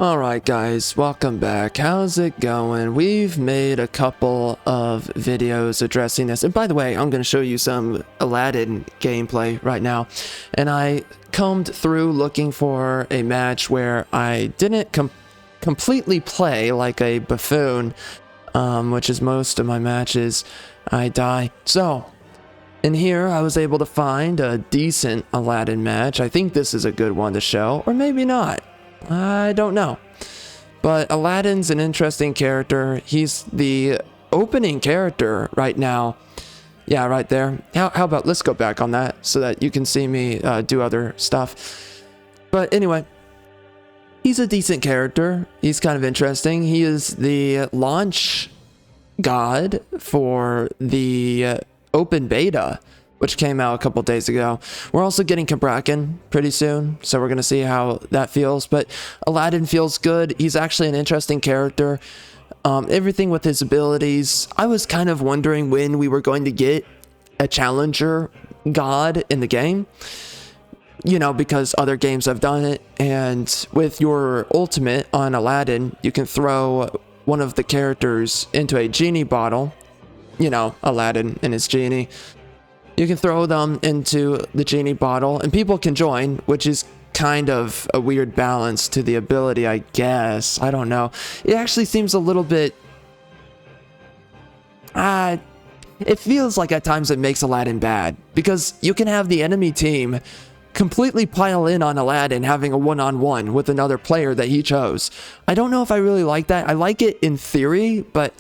Alright guys, welcome back. How's it going? We've made a couple of videos addressing this. And by the way, I'm going to show you some Aladdin gameplay right now. And I combed through looking for a match where I didn't completely play like a buffoon, which is most of my matches. I die. So, in here I was able to find a decent Aladdin match. I think this is a good one to show, or maybe not. I don't know. But Aladdin's an interesting character. He's the opening character right now. Yeah, right there. How about let's go back on that so that you can see me do other stuff. But anyway, he's a decent character. He's kind of interesting. He is the launch god for the open beta, which came out a couple days ago. We're also getting Kabrakan pretty soon, so we're going to see how that feels. But Aladdin feels good. He's actually an interesting character. Everything with his abilities. I was kind of wondering when we were going to get a challenger god in the game. You know, because other games have done it. And with your ultimate on Aladdin, you can throw one of the characters into a genie bottle. You know, Aladdin and his genie. You can throw them into the genie bottle and people can join, which is kind of a weird balance to the ability, I guess. I don't know. It actually seems a little bit... it feels like at times it makes Aladdin bad, because you can have the enemy team completely pile in on Aladdin having a one-on-one with another player that he chose. I don't know if I really like that. I like it in theory, but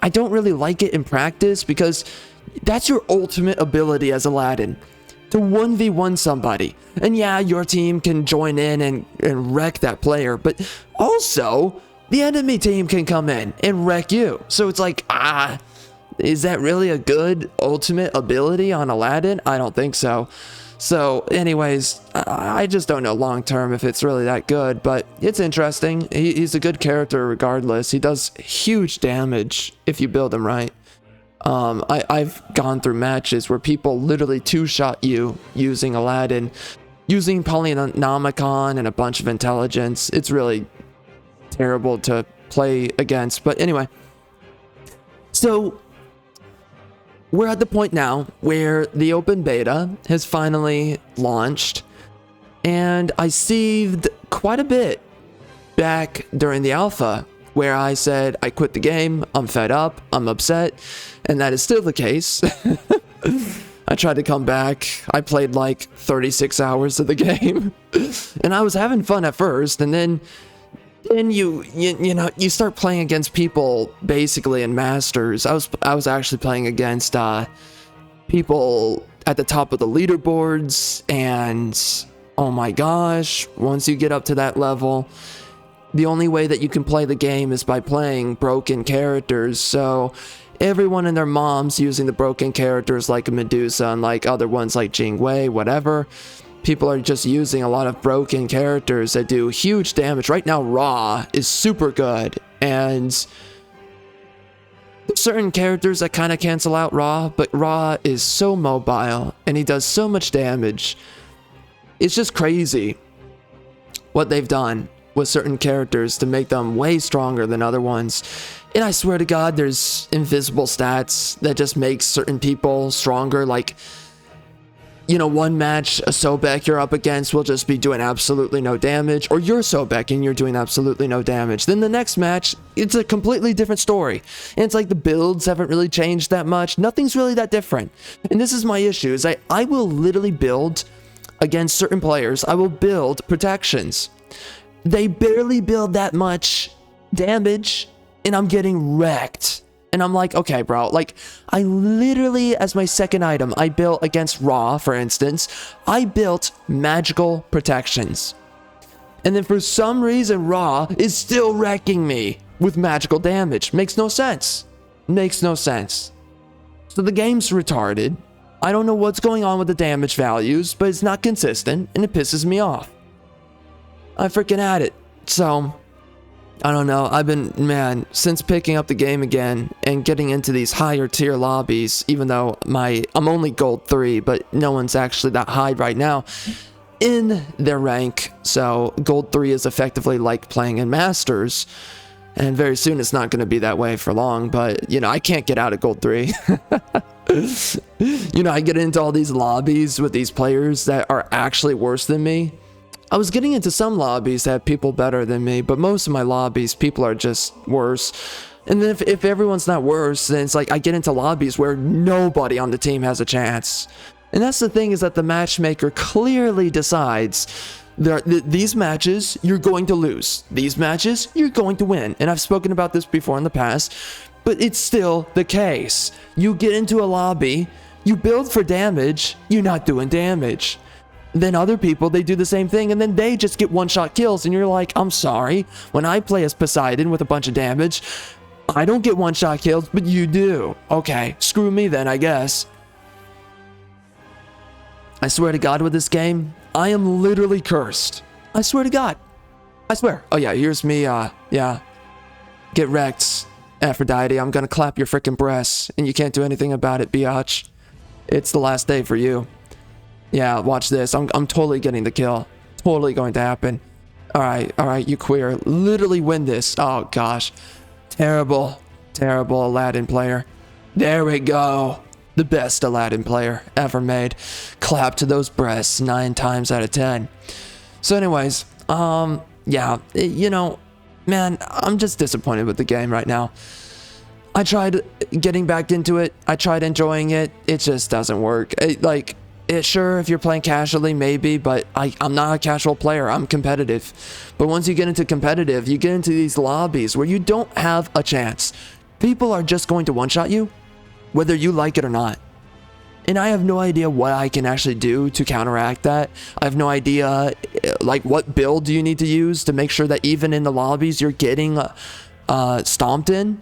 I don't really like it in practice, because that's your ultimate ability as Aladdin, to 1v1 somebody. And yeah, your team can join in and wreck that player, but also the enemy team can come in and wreck you. So it's like, is that really a good ultimate ability on Aladdin? I don't think so. So anyways, I just don't know long term if it's really that good, but it's interesting. He's a good character regardless. He does huge damage if you build him right. I've gone through matches where people literally two-shot you using Aladdin, using Polynomicon and a bunch of intelligence. It's really terrible to play against. But anyway, so we're at the point now where the open beta has finally launched, and I saved quite a bit back during the alpha, where I said, I quit the game, I'm fed up, I'm upset, and that is still the case. I tried to come back, I played like 36 hours of the game, and I was having fun at first, and then you know, you start playing against people basically in Masters. I was actually playing against people at the top of the leaderboards, and oh my gosh, once you get up to that level, the only way that you can play the game is by playing broken characters. So everyone and their mom's using the broken characters like Medusa and like other ones like Jingwei, whatever. People are just using a lot of broken characters that do huge damage. Right now, Ra is super good, and there's certain characters that kind of cancel out Ra, but Ra is so mobile and he does so much damage. It's just crazy what they've done with certain characters to make them way stronger than other ones. And I swear to God, there's invisible stats that just make certain people stronger. Like, you know, one match, a Sobek you're up against will just be doing absolutely no damage, or you're Sobek and you're doing absolutely no damage. Then the next match, it's a completely different story. And it's like the builds haven't really changed that much. Nothing's really that different. And this is my issue, is I will literally build against certain players. I will build protections. They barely build that much damage, and I'm getting wrecked. And I'm like, okay, bro, like, I literally, as my second item, I built against Ra, for instance, I built magical protections. And then for some reason, Ra is still wrecking me with magical damage. Makes no sense. Makes no sense. So the game's retarded. I don't know what's going on with the damage values, but it's not consistent, and it pisses me off. I freaking had it. So, I don't know. I've been, man, since picking up the game again and getting into these higher tier lobbies, even though I'm only gold 3, but no one's actually that high right now. in their rank. So gold 3 is effectively like playing in Masters. And very soon it's not going to be that way for long. But, you know, I can't get out of gold 3. You know, I get into all these lobbies with these players that are actually worse than me. I was getting into some lobbies that have people better than me, but most of my lobbies, people are just worse. And then if everyone's not worse, then it's like I get into lobbies where nobody on the team has a chance. And that's the thing, is that the matchmaker clearly decides these matches, you're going to lose. These matches, you're going to win. And I've spoken about this before in the past, but it's still the case. You get into a lobby, you build for damage, you're not doing damage. Then other people, they do the same thing, and then they just get one-shot kills, and you're like, I'm sorry, when I play as Poseidon with a bunch of damage, I don't get one-shot kills, but you do. Okay, screw me then, I guess. I swear to God, with this game, I am literally cursed. I swear to God. I swear. Oh yeah, here's me, yeah. Get wrecked, Aphrodite. I'm gonna clap your freaking breasts, and you can't do anything about it, biatch. It's the last day for you. Yeah, watch this. I'm totally getting the kill. Totally going to happen. Alright, you queer. Literally win this. Oh, gosh. Terrible Aladdin player. There we go. The best Aladdin player ever made. Clap to those breasts 9 times out of 10. So anyways, yeah, you know, man, I'm just disappointed with the game right now. I tried getting back into it. I tried enjoying it. It just doesn't work. Sure, if you're playing casually, maybe, but I'm not a casual player. I'm competitive. But once you get into competitive, you get into these lobbies where you don't have a chance. People are just going to one-shot you, whether you like it or not. And I have no idea what I can actually do to counteract that. I have no idea, like, what build do you need to use to make sure that even in the lobbies you're getting stomped in,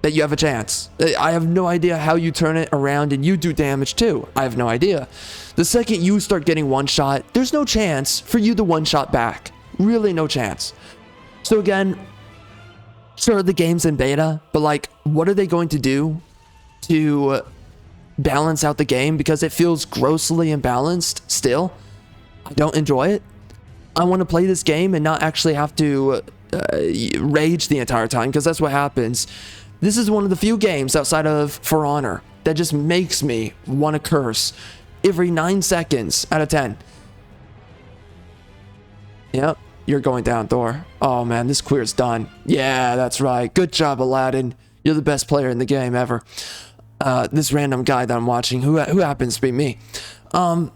that you have a chance. I have no idea how you turn it around and you do damage too. I have no idea. The second you start getting one shot, there's no chance for you to one shot back. Really no chance. So again, sure, the game's in beta, but like, what are they going to do to balance out the game? Because it feels grossly imbalanced still. I don't enjoy it. I want to play this game and not actually have to rage the entire time, because that's what happens. This is one of the few games outside of For Honor that just makes me want to curse every 9 seconds out of 10. Yep, you're going down, Thor. Oh man, this queer's done. Yeah, that's right. Good job, Aladdin. You're the best player in the game ever. This random guy that I'm watching, who happens to be me. And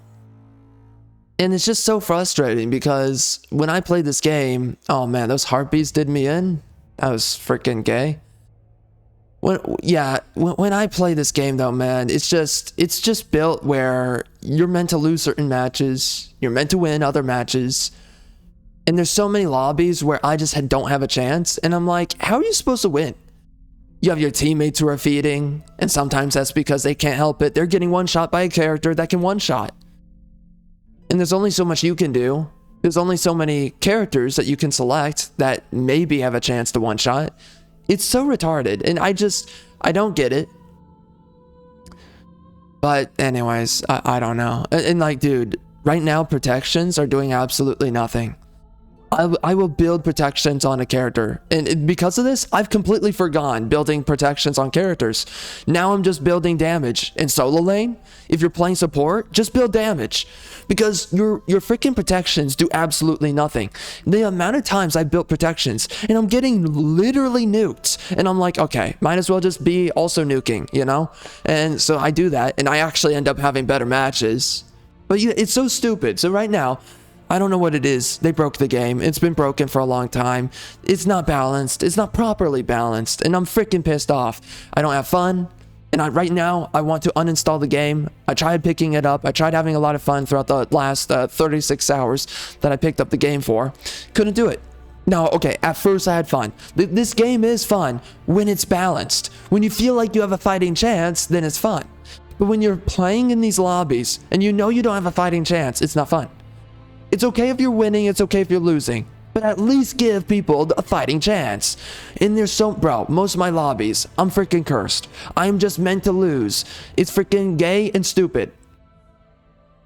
it's just so frustrating because when I played this game, oh man, those heartbeats did me in. That was freaking gay. When I play this game though, man, it's just built where you're meant to lose certain matches, you're meant to win other matches, and there's so many lobbies where I just don't have a chance, and I'm like, how are you supposed to win? You have your teammates who are feeding, and sometimes that's because they can't help it. They're getting one shot by a character that can one shot, and there's only so much you can do. There's only so many characters that you can select that maybe have a chance to one shot. It's so retarded, and I don't get it. But anyways, I don't know. And like, dude, right now protections are doing absolutely nothing. I will build protections on a character, and because of this, I've completely forgone building protections on characters. Now I'm just building damage. In solo lane, if you're playing support, just build damage, because your freaking protections do absolutely nothing. The amount of times I built protections and I'm getting literally nuked, and I'm like, okay, might as well just be also nuking, you know? And so I do that, and I actually end up having better matches. But it's so stupid. So right now, I don't know what it is. They broke the game. It's been broken for a long time. It's not balanced. It's not properly balanced. And I'm freaking pissed off. I don't have fun. And right now, I want to uninstall the game. I tried picking it up. I tried having a lot of fun throughout the last 36 hours that I picked up the game for. Couldn't do it. No, okay, at first I had fun. This game is fun when it's balanced. When you feel like you have a fighting chance, then it's fun. But when you're playing in these lobbies and you know you don't have a fighting chance, it's not fun. It's okay if you're winning, it's okay if you're losing, but at least give people a fighting chance. And there's bro, most of my lobbies, I'm freaking cursed. I'm just meant to lose. It's freaking gay and stupid.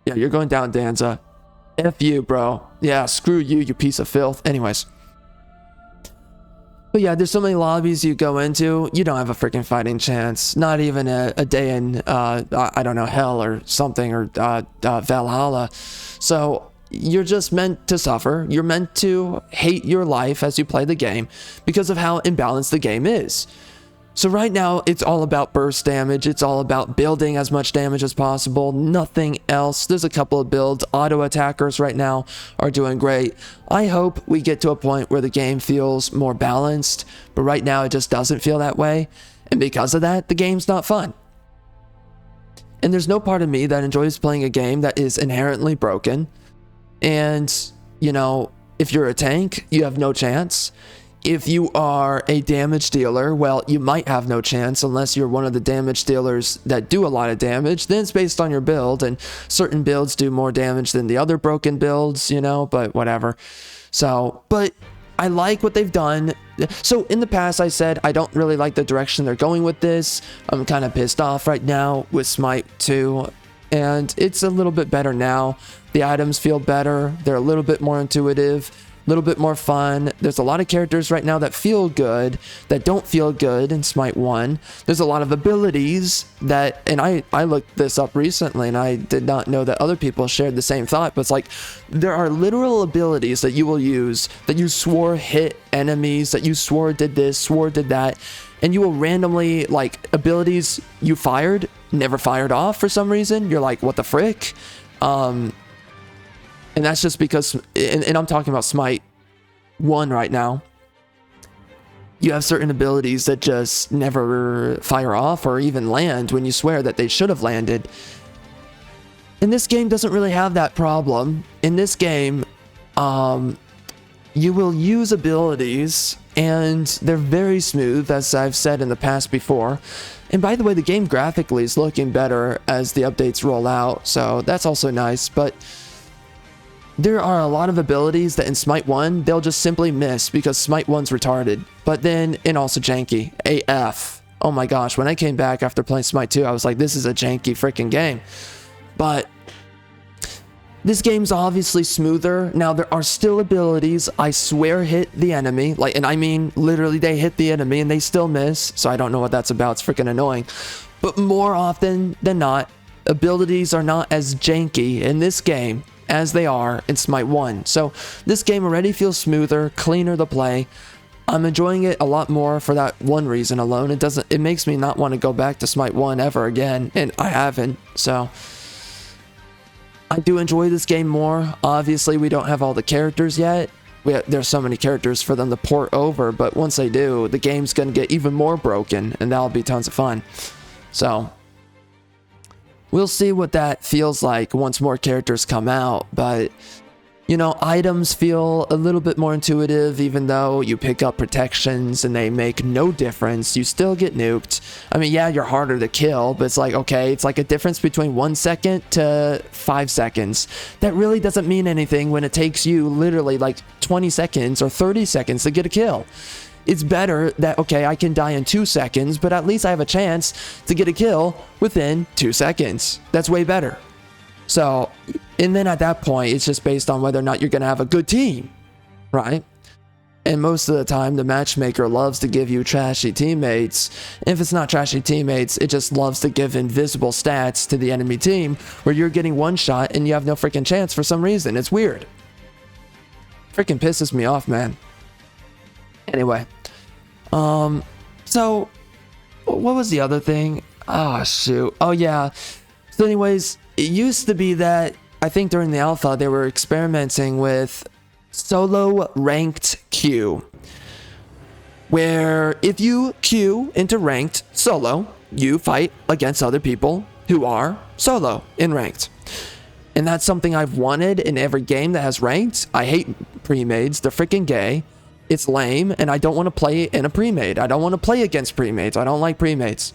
Yeah, you're going down, Danza. F you, bro. Yeah, screw you, you piece of filth. Anyways. But yeah, there's so many lobbies you go into, you don't have a freaking fighting chance. Not even a day in, I don't know, hell or something, or Valhalla. So you're just meant to suffer. You're meant to hate your life as you play the game because of how imbalanced the game is. So right now, it's all about burst damage. It's all about building as much damage as possible. Nothing else. There's a couple of builds. Auto attackers right now are doing great. I hope we get to a point where the game feels more balanced. But right now, it just doesn't feel that way. And because of that, the game's not fun. And there's no part of me that enjoys playing a game that is inherently broken. And, you know, if you're a tank, you have no chance. If you are a damage dealer, well, you might have no chance unless you're one of the damage dealers that do a lot of damage. Then it's based on your build, and certain builds do more damage than the other broken builds, you know, but whatever. So, but I like what they've done. So in the past, I said I don't really like the direction they're going with this. I'm kind of pissed off right now with Smite 2, and it's a little bit better now. The items feel better. They're a little bit more intuitive. A little bit more fun. There's a lot of characters right now that feel good, that don't feel good in Smite 1. There's a lot of abilities that, and I looked this up recently and I did not know that other people shared the same thought, but it's like, there are literal abilities that you will use that you swore hit enemies, that you swore did this, swore did that, and you will randomly, like, abilities you fired, never fired off for some reason. You're like, what the frick? And that's just because, and I'm talking about Smite 1 right now. You have certain abilities that just never fire off or even land when you swear that they should have landed. And this game doesn't really have that problem. In this game, you will use abilities and they're very smooth, as I've said in the past before. And by the way, the game graphically is looking better as the updates roll out, so that's also nice. But there are a lot of abilities that in Smite 1, they'll just simply miss because Smite 1's retarded. But then, and also janky. AF. Oh my gosh, when I came back after playing Smite 2, I was like, this is a janky freaking game. But this game's obviously smoother. Now, there are still abilities I swear hit the enemy. Like, and I mean, literally, they hit the enemy and they still miss. So I don't know what that's about. It's freaking annoying. But more often than not, abilities are not as janky in this game as they are in Smite 1. So this game already feels smoother, cleaner to play. I'm enjoying it a lot more for that one reason alone. It makes me not want to go back to Smite 1 ever again, and I haven't. So I do enjoy this game more. Obviously, we don't have all the characters yet. There's so many characters for them to port over, but once they do, the game's going to get even more broken, and that'll be tons of fun. So we'll see what that feels like once more characters come out, but, you know, items feel a little bit more intuitive, even though you pick up protections and they make no difference. You still get nuked. I mean, yeah, you're harder to kill, but it's like, okay, it's like a difference between 1 second to 5 seconds. That really doesn't mean anything when it takes you literally like 20 seconds or 30 seconds to get a kill. It's better that, okay, I can die in 2 seconds, but at least I have a chance to get a kill within 2 seconds. That's way better. So, and then at that point, it's just based on whether or not you're going to have a good team, right? And most of the time, the matchmaker loves to give you trashy teammates. And if it's not trashy teammates, it just loves to give invisible stats to the enemy team where you're getting one shot and you have no freaking chance for some reason. It's weird. Freaking pisses me off, man. Anyway, so what was the other thing? Oh, shoot. Oh, yeah. So anyways, it used to be that I think during the alpha, they were experimenting with solo ranked queue, where if you queue into ranked solo, you fight against other people who are solo in ranked. And that's something I've wanted in every game that has ranked. I hate pre-mades. They're freaking gay. It's lame, and I don't want to play in a pre-made. I don't want to play against pre-mades. I don't like pre-mades.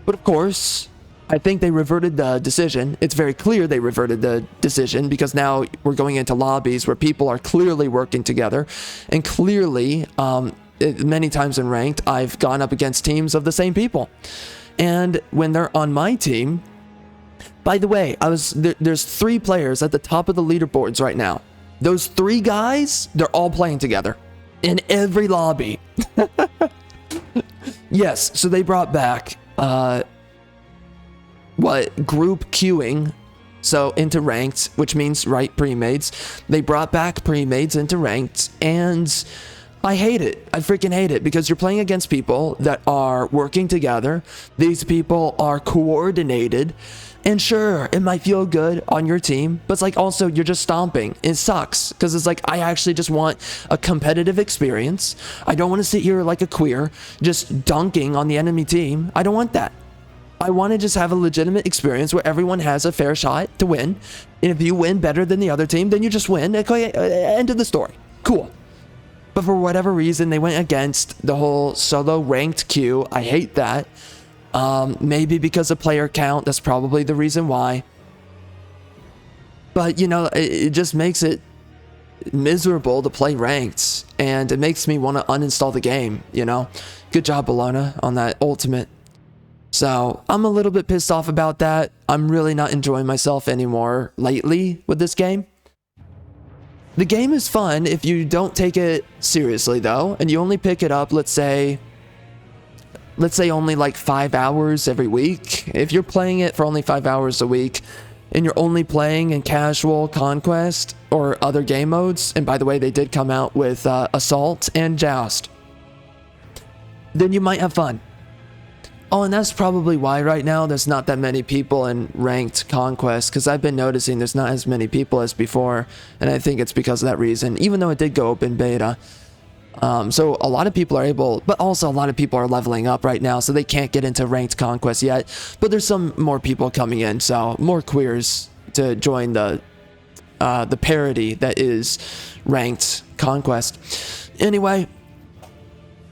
But of course, I think they reverted the decision. It's very clear they reverted the decision because now we're going into lobbies where people are clearly working together. And clearly, many times in ranked, I've gone up against teams of the same people. And when they're on my team, By the way, there's 3 players at the top of the leaderboards right now. Those 3 guys, they're all playing together in every lobby. Yes, so they brought back group queuing, so into ranked, which means pre-mades. They brought back pre-mades into ranked, and I hate it. I freaking hate it, because you're playing against people that are working together. These people are coordinated, and sure, it might feel good on your team, but it's like also you're just stomping. It sucks, because it's like I actually just want a competitive experience. I don't want to sit here like a queer just dunking on the enemy team. I don't want that. I want to just have a legitimate experience where everyone has a fair shot to win. And if you win better than the other team, then you just win. Okay, end of the story. Cool. But for whatever reason, they went against the whole solo ranked queue. I hate that. Maybe because of player count. That's probably the reason why. But, you know, it just makes it miserable to play ranked. And it makes me want to uninstall the game, you know. Good job, Bologna, on that ultimate. So I'm a little bit pissed off about that. I'm really not enjoying myself anymore lately with this game. The game is fun if you don't take it seriously though, and you only pick it up, let's say only like 5 hours every week. If you're playing it for only 5 hours a week, and you're only playing in casual, conquest, or other game modes, and by the way, they did come out with Assault and Joust, then you might have fun. Oh, and that's probably why right now there's not that many people in ranked conquest, because I've been noticing there's not as many people as before, and I think it's because of that reason, even though it did go open beta. So a lot of people are able, but also a lot of people are leveling up right now, so they can't get into ranked conquest yet, but there's some more people coming in, so more queers to join the parody that is ranked conquest. Anyway,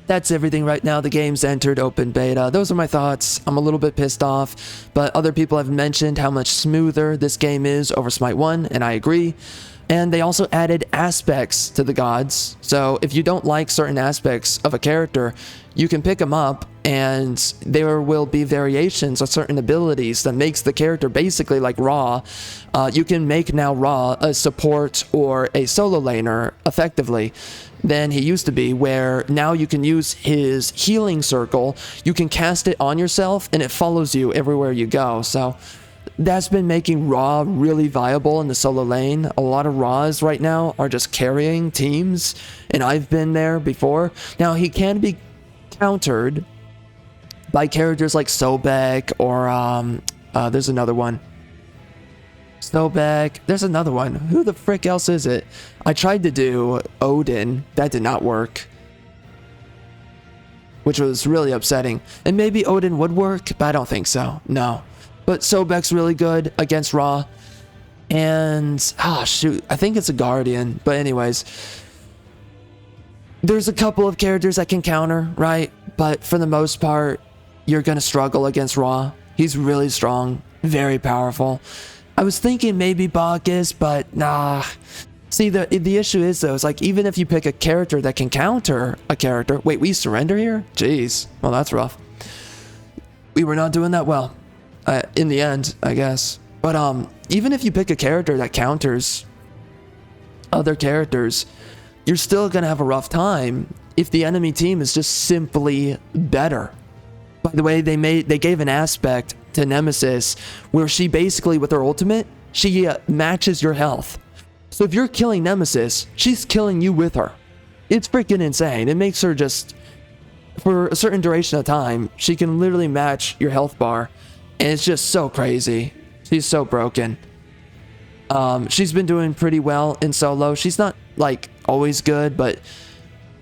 that's everything right now. The game's entered open beta. Those are my thoughts. I'm a little bit pissed off, but other people have mentioned how much smoother this game is over Smite 1, and I agree. And they also added aspects to the gods. So if you don't like certain aspects of a character, you can pick them up, and there will be variations of certain abilities that makes the character basically like Ra. You can make now Ra a support or a solo laner effectively than he used to be, where now you can use his healing circle, you can cast it on yourself, and it follows you everywhere you go. So that's been making Ra really viable in the solo lane. A lot of Ra's right now are just carrying teams, and I've been there before. Now, he can be countered by characters like Sobek, or there's another one. Sobek, there's another one. Who the frick else is it? I tried to do Odin. That did not work, which was really upsetting. And maybe Odin would work, but I don't think so. No. But Sobek's really good against Ra. And, shoot, I think it's a Guardian. But anyways, there's a couple of characters that can counter, right? But for the most part, you're going to struggle against Ra. He's really strong, very powerful. I was thinking maybe Bacchus, but nah. See, the issue is, though, it's like, even if you pick a character that can counter a character... Wait, we surrender here? Jeez. Well, that's rough. We were not doing that well. In the end, I guess. But even if you pick a character that counters other characters, you're still going to have a rough time if the enemy team is just simply better. By the way, they gave an aspect to Nemesis where she basically, with her ultimate, she matches your health. So if you're killing Nemesis, she's killing you with her. It's freaking insane. It makes her just, for a certain duration of time, she can literally match your health bar. And it's just so crazy. She's so broken. She's been doing pretty well in solo. She's not, like, always good, but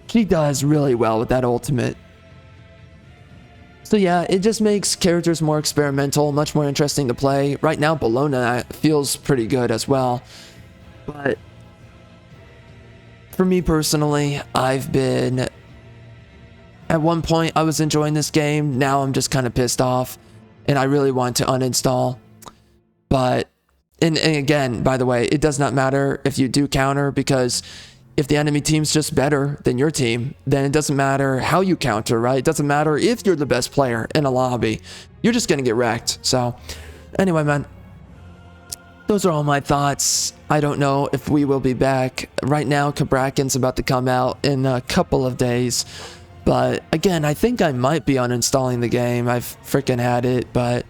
she does really well with that ultimate. So yeah, it just makes characters more experimental, much more interesting to play. Right now, Bologna feels pretty good as well. But for me personally, I've been... At one point, I was enjoying this game. Now I'm just kind of pissed off. And I really want to uninstall. But... And again, by the way, it does not matter if you do counter, because if the enemy team's just better than your team, then it doesn't matter how you counter, right? It doesn't matter if you're the best player in a lobby. You're just going to get wrecked. So, anyway, man, those are all my thoughts. I don't know if we will be back. Right now, Cabracken's about to come out in a couple of days. But again, I think I might be uninstalling the game. I've freaking had it, but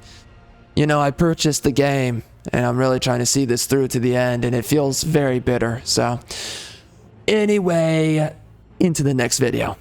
you know, I purchased the game and I'm really trying to see this through to the end, and it feels very bitter. So anyway, into the next video.